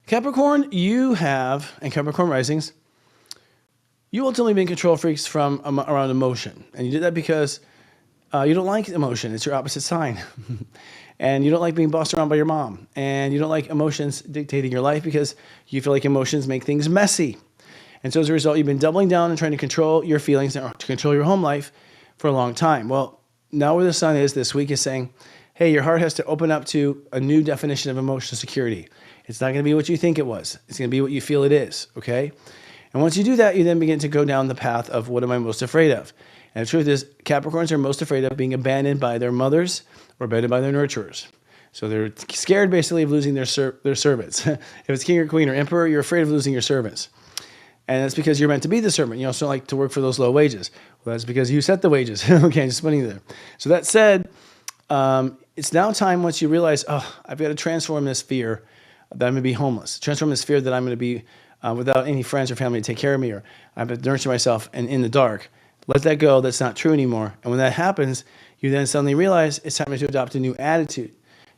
Capricorn, you have, and Capricorn risings, you ultimately been control freaks from around emotion. And you did that because you don't like emotion. It's your opposite sign. And you don't like being bossed around by your mom. And you don't like emotions dictating your life because you feel like emotions make things messy. And so as a result, you've been doubling down and trying to control your feelings or to control your home life for a long time. Well, now where the sun is this week is saying, hey, your heart has to open up to a new definition of emotional security. It's not going to be what you think it was. It's going to be what you feel it is, okay? And once you do that, you then begin to go down the path of what am I most afraid of? And the truth is, Capricorns are most afraid of being abandoned by their mothers or abandoned by their nurturers. So they're scared basically of losing their servants. If it's king or queen or emperor, you're afraid of losing your servants. And that's because you're meant to be the servant. You also like to work for those low wages. Well, that's because you set the wages. Okay, just putting it there. So that said, it's now time once you realize, oh, I've got to transform this fear that I'm going to be homeless. Transform this fear that I'm going to be without any friends or family to take care of me, or I have to nurture myself and in the dark. Let that go. That's not true anymore. And when that happens, you then suddenly realize it's time to adopt a new attitude.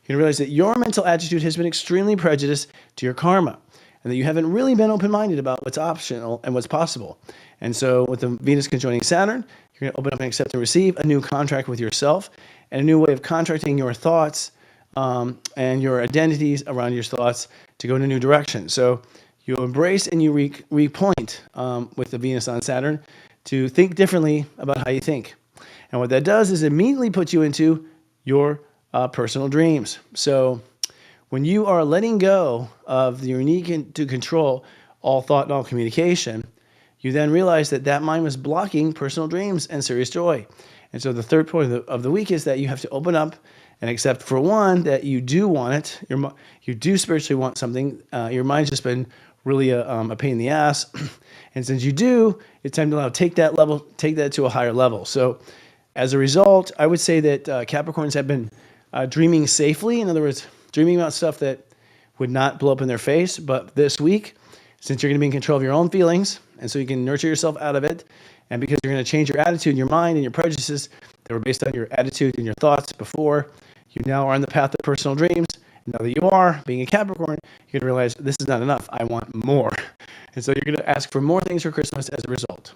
You realize that your mental attitude has been extremely prejudiced to your karma, and that you haven't really been open-minded about what's optional and what's possible. And so with the Venus conjoining Saturn, you're going to open up and accept and receive a new contract with yourself and a new way of contracting your thoughts and your identities around your thoughts to go in a new direction. So you embrace and you repoint with the Venus on Saturn to think differently about how you think. And what that does is immediately put you into your personal dreams. So when you are letting go of the unique to control all thought and all communication, you then realize that that mind was blocking personal dreams and serious joy. And so the third point of the week is that you have to open up and accept, for one, that you do want it. You do spiritually want something. Your mind's just been really a pain in the ass. And since you do, it's time to now take that to a higher level. So as a result, I would say that Capricorns have been dreaming safely. In other words, dreaming about stuff that would not blow up in their face. But this week, since you're going to be in control of your own feelings, and so you can nurture yourself out of it, and because you're going to change your attitude, your mind, and your prejudices that were based on your attitude and your thoughts before, you now are on the path of personal dreams. And now that you are, being a Capricorn, you're going to realize this is not enough. I want more. And so you're going to ask for more things for Christmas as a result.